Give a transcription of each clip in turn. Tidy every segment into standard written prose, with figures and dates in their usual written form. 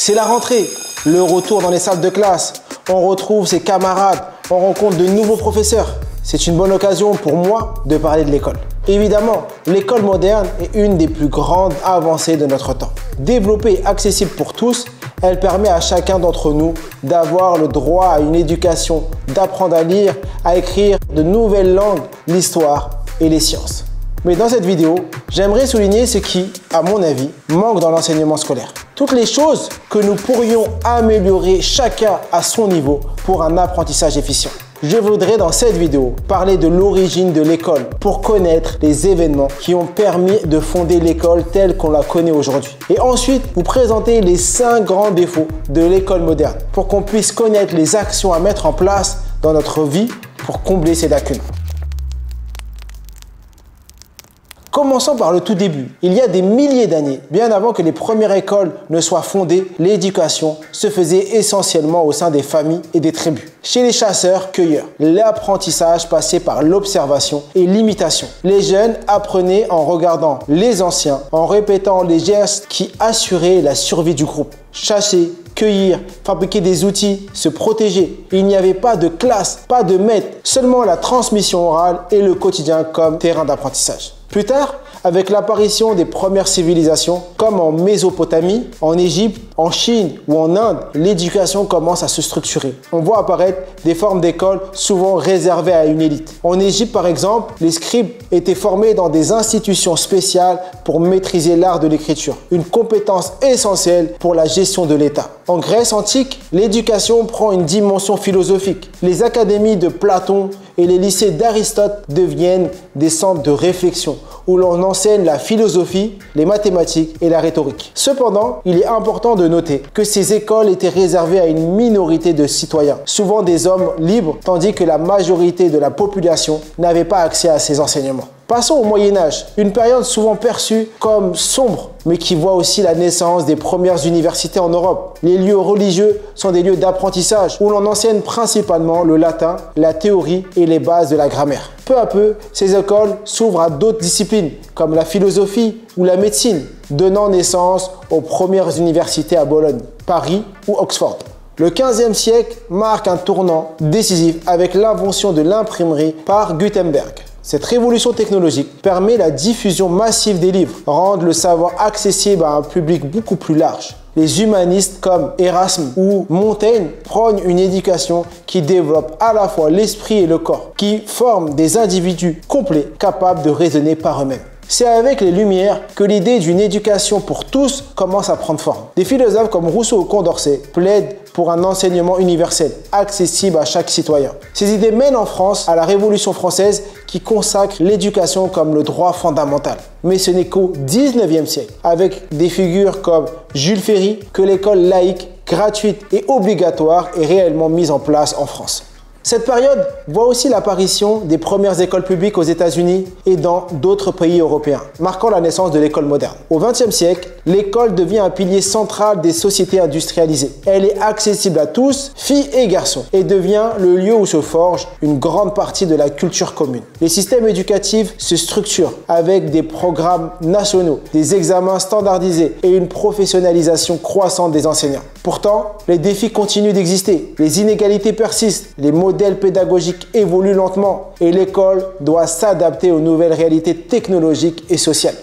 C'est la rentrée, le retour dans les salles de classe. On retrouve ses camarades, on rencontre de nouveaux professeurs. C'est une bonne occasion pour moi de parler de l'école. Évidemment, l'école moderne est une des plus grandes avancées de notre temps. Développée et accessible pour tous, elle permet à chacun d'entre nous d'avoir le droit à une éducation, d'apprendre à lire, à écrire de nouvelles langues, l'histoire et les sciences. Mais dans cette vidéo, j'aimerais souligner ce qui, à mon avis, manque dans l'enseignement scolaire. Toutes les choses que nous pourrions améliorer chacun à son niveau pour un apprentissage efficient. Je voudrais dans cette vidéo parler de l'origine de l'école pour connaître les événements qui ont permis de fonder l'école telle qu'on la connaît aujourd'hui. Et ensuite, vous présenter les 5 grands défauts de l'école moderne pour qu'on puisse connaître les actions à mettre en place dans notre vie pour combler ces lacunes. Commençons par le tout début. Il y a des milliers d'années, bien avant que les premières écoles ne soient fondées, l'éducation se faisait essentiellement au sein des familles et des tribus. Chez les chasseurs-cueilleurs, l'apprentissage passait par l'observation et l'imitation. Les jeunes apprenaient en regardant les anciens, en répétant les gestes qui assuraient la survie du groupe. Chasser, cueillir, fabriquer des outils, se protéger. Il n'y avait pas de classe, pas de maître, seulement la transmission orale et le quotidien comme terrain d'apprentissage. Plus tard, avec l'apparition des premières civilisations, comme en Mésopotamie, en Égypte, en Chine ou en Inde, l'éducation commence à se structurer. On voit apparaître des formes d'écoles souvent réservées à une élite. En Égypte, par exemple, les scribes étaient formés dans des institutions spéciales pour maîtriser l'art de l'écriture, une compétence essentielle pour la gestion de l'État. En Grèce antique, l'éducation prend une dimension philosophique. Les académies de Platon et les lycées d'Aristote deviennent des centres de réflexion où l'on enseigne la philosophie, les mathématiques et la rhétorique. Cependant, il est important de noter que ces écoles étaient réservées à une minorité de citoyens, souvent des hommes libres, tandis que la majorité de la population n'avait pas accès à ces enseignements. Passons au Moyen-Âge, une période souvent perçue comme sombre, mais qui voit aussi la naissance des premières universités en Europe. Les lieux religieux sont des lieux d'apprentissage où l'on enseigne principalement le latin, la théorie et les bases de la grammaire. Peu à peu, ces écoles s'ouvrent à d'autres disciplines, comme la philosophie ou la médecine, donnant naissance aux premières universités à Bologne, Paris ou Oxford. Le XVe siècle marque un tournant décisif avec l'invention de l'imprimerie par Gutenberg. Cette révolution technologique permet la diffusion massive des livres, rendre le savoir accessible à un public beaucoup plus large. Les humanistes comme Erasme ou Montaigne prônent une éducation qui développe à la fois l'esprit et le corps, qui forment des individus complets capables de raisonner par eux-mêmes. C'est avec les Lumières que l'idée d'une éducation pour tous commence à prendre forme. Des philosophes comme Rousseau ou Condorcet plaident pour un enseignement universel, accessible à chaque citoyen. Ces idées mènent en France à la Révolution française qui consacre l'éducation comme le droit fondamental. Mais ce n'est qu'au XIXe siècle, avec des figures comme Jules Ferry, que l'école laïque, gratuite et obligatoire est réellement mise en place en France. Cette période voit aussi l'apparition des premières écoles publiques aux États-Unis et dans d'autres pays européens, marquant la naissance de l'école moderne. Au XXe siècle, l'école devient un pilier central des sociétés industrialisées. Elle est accessible à tous, filles et garçons, et devient le lieu où se forge une grande partie de la culture commune. Les systèmes éducatifs se structurent avec des programmes nationaux, des examens standardisés et une professionnalisation croissante des enseignants. Pourtant, les défis continuent d'exister, les inégalités persistent, les modèles pédagogiques évoluent lentement et l'école doit s'adapter aux nouvelles réalités technologiques et sociales.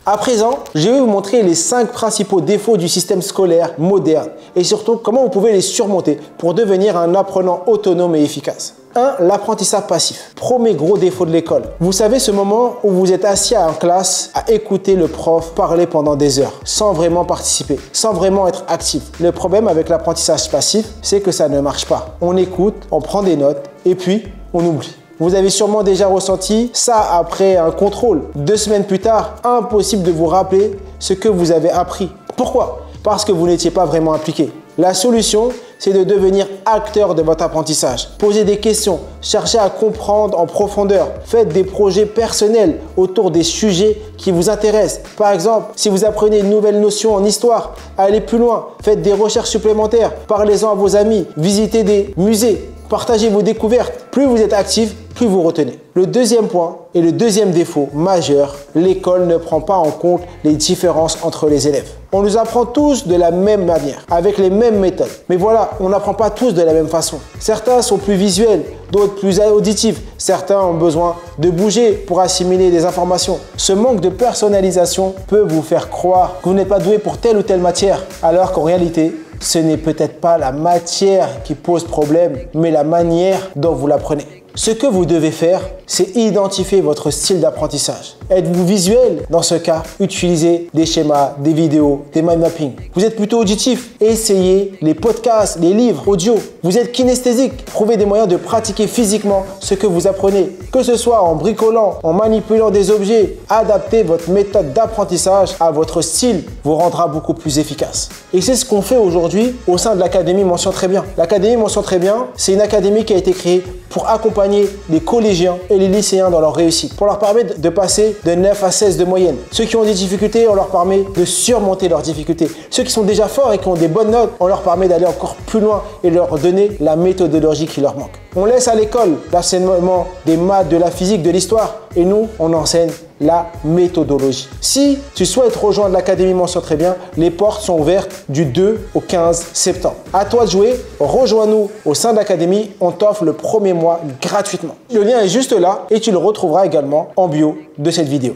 À présent, je vais vous montrer les 5 principaux défauts du système scolaire moderne et surtout comment vous pouvez les surmonter pour devenir un apprenant autonome et efficace. 1. L'apprentissage passif. Premier gros défaut de l'école. Vous savez ce moment où vous êtes assis en classe à écouter le prof parler pendant des heures, sans vraiment participer, sans vraiment être actif. Le problème avec l'apprentissage passif, c'est que ça ne marche pas. On écoute, on prend des notes et puis on oublie. Vous avez sûrement déjà ressenti ça après un contrôle. 2 semaines plus tard, impossible de vous rappeler ce que vous avez appris. Pourquoi? Parce que vous n'étiez pas vraiment impliqué. La solution, c'est de devenir acteur de votre apprentissage. Posez des questions, cherchez à comprendre en profondeur. Faites des projets personnels autour des sujets qui vous intéressent. Par exemple, si vous apprenez une nouvelle notion en histoire, allez plus loin. Faites des recherches supplémentaires. Parlez-en à vos amis. Visitez des musées. Partagez vos découvertes. Plus vous êtes actif, plus vous retenez. Le deuxième point et le deuxième défaut majeur, l'école ne prend pas en compte les différences entre les élèves. On nous apprend tous de la même manière, avec les mêmes méthodes. Mais voilà, on n'apprend pas tous de la même façon. Certains sont plus visuels, d'autres plus auditifs. Certains ont besoin de bouger pour assimiler des informations. Ce manque de personnalisation peut vous faire croire que vous n'êtes pas doué pour telle ou telle matière, alors qu'en réalité, ce n'est peut-être pas la matière qui pose problème, mais la manière dont vous l'apprenez. Ce que vous devez faire, c'est identifier votre style d'apprentissage. Êtes-vous visuel? Dans ce cas, utilisez des schémas, des vidéos, des mind mapping. Vous êtes plutôt auditif? Essayez les podcasts, les livres, audio. Vous êtes kinesthésique? Trouvez des moyens de pratiquer physiquement ce que vous apprenez. Que ce soit en bricolant, en manipulant des objets, adaptez votre méthode d'apprentissage à votre style vous rendra beaucoup plus efficace. Et c'est ce qu'on fait aujourd'hui au sein de l'Académie Mention Très Bien. L'Académie Mention Très Bien, c'est une académie qui a été créée pour accompagner les collégiens et les lycéens dans leur réussite, pour leur permettre de passer de 9 à 16 de moyenne. Ceux qui ont des difficultés, on leur permet de surmonter leurs difficultés. Ceux qui sont déjà forts et qui ont des bonnes notes, on leur permet d'aller encore plus loin et leur donner la méthodologie qui leur manque. On laisse à l'école l'enseignement des maths, de la physique, de l'histoire et nous, on enseigne la méthodologie. Si tu souhaites rejoindre l'Académie Mention Très Bien, les portes sont ouvertes du 2 au 15 septembre. À toi de jouer, rejoins-nous au sein de l'Académie, on t'offre le premier mois gratuitement. Le lien est juste là et tu le retrouveras également en bio de cette vidéo.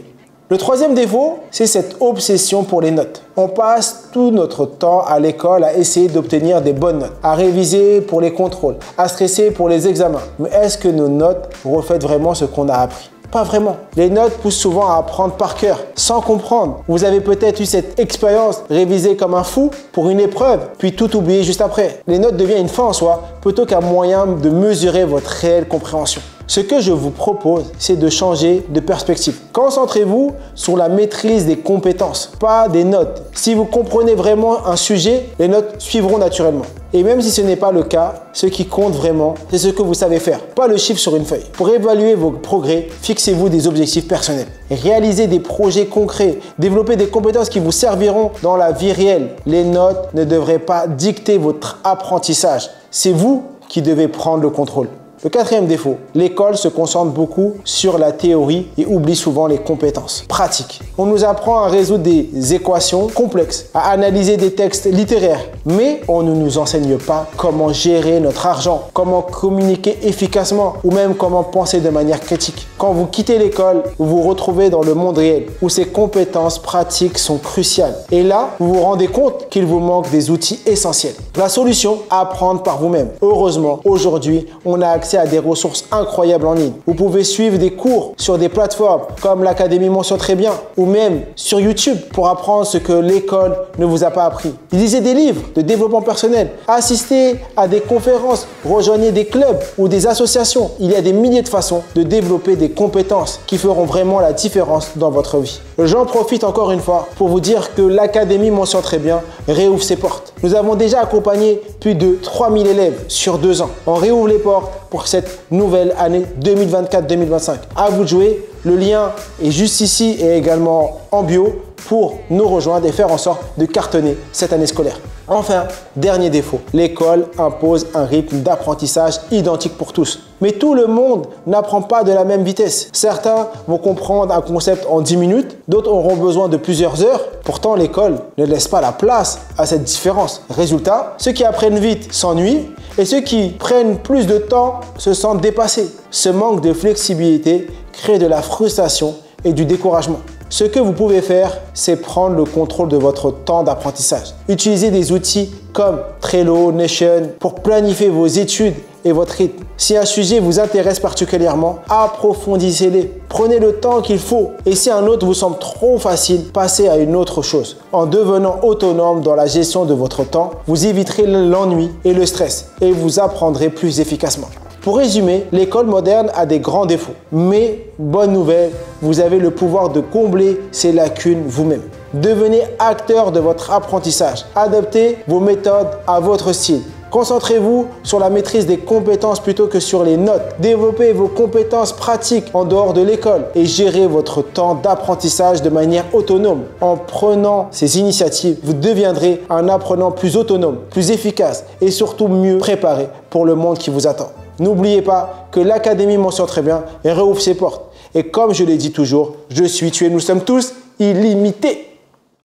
Le troisième défaut, c'est cette obsession pour les notes. On passe tout notre temps à l'école à essayer d'obtenir des bonnes notes, à réviser pour les contrôles, à stresser pour les examens. Mais est-ce que nos notes reflètent vraiment ce qu'on a appris? Pas vraiment. Les notes poussent souvent à apprendre par cœur, sans comprendre. Vous avez peut-être eu cette expérience, réviser comme un fou pour une épreuve, puis tout oublier juste après. Les notes deviennent une fin en soi, plutôt qu'un moyen de mesurer votre réelle compréhension. Ce que je vous propose, c'est de changer de perspective. Concentrez-vous sur la maîtrise des compétences, pas des notes. Si vous comprenez vraiment un sujet, les notes suivront naturellement. Et même si ce n'est pas le cas, ce qui compte vraiment, c'est ce que vous savez faire, pas le chiffre sur une feuille. Pour évaluer vos progrès, fixez-vous des objectifs personnels. Réalisez des projets concrets, développez des compétences qui vous serviront dans la vie réelle. Les notes ne devraient pas dicter votre apprentissage. C'est vous qui devez prendre le contrôle. Le quatrième défaut, l'école se concentre beaucoup sur la théorie et oublie souvent les compétences pratiques. On nous apprend à résoudre des équations complexes, à analyser des textes littéraires, mais on ne nous enseigne pas comment gérer notre argent, comment communiquer efficacement ou même comment penser de manière critique. Quand vous quittez l'école, vous vous retrouvez dans le monde réel où ces compétences pratiques sont cruciales. Et là, vous vous rendez compte qu'il vous manque des outils essentiels. La solution, apprendre par vous-même. Heureusement, aujourd'hui, on a accès à des ressources incroyables en ligne. Vous pouvez suivre des cours sur des plateformes comme l'Académie Mention Très Bien ou même sur YouTube pour apprendre ce que l'école ne vous a pas appris. Lisez des livres de développement personnel, assistez à des conférences, rejoignez des clubs ou des associations. Il y a des milliers de façons de développer des compétences qui feront vraiment la différence dans votre vie. J'en profite encore une fois pour vous dire que l'Académie Mention Très Bien réouvre ses portes. Nous avons déjà accompagné plus de 3000 élèves sur 2 ans. On réouvre les portes pour cette nouvelle année 2024-2025. À vous de jouer, le lien est juste ici et également en bio pour nous rejoindre et faire en sorte de cartonner cette année scolaire. Enfin, dernier défaut, l'école impose un rythme d'apprentissage identique pour tous. Mais tout le monde n'apprend pas de la même vitesse. Certains vont comprendre un concept en 10 minutes, d'autres auront besoin de plusieurs heures. Pourtant, l'école ne laisse pas la place à cette différence. Résultat, ceux qui apprennent vite s'ennuient et ceux qui prennent plus de temps se sentent dépassés. Ce manque de flexibilité crée de la frustration et du découragement. Ce que vous pouvez faire, c'est prendre le contrôle de votre temps d'apprentissage. Utilisez des outils comme Trello, Notion pour planifier vos études et votre rythme. Si un sujet vous intéresse particulièrement, approfondissez-les. Prenez le temps qu'il faut. Et si un autre vous semble trop facile, passez à une autre chose. En devenant autonome dans la gestion de votre temps, vous éviterez l'ennui et le stress et vous apprendrez plus efficacement. Pour résumer, l'école moderne a des grands défauts. Mais, bonne nouvelle, vous avez le pouvoir de combler ces lacunes vous-même. Devenez acteur de votre apprentissage. Adaptez vos méthodes à votre style. Concentrez-vous sur la maîtrise des compétences plutôt que sur les notes. Développez vos compétences pratiques en dehors de l'école et gérez votre temps d'apprentissage de manière autonome. En prenant ces initiatives, vous deviendrez un apprenant plus autonome, plus efficace et surtout mieux préparé pour le monde qui vous attend. n'oubliez pas que l'Académie Mention Très Bien réouvre ses portes. Et comme je l'ai dit toujours, je suis, tu es, nous sommes tous illimités.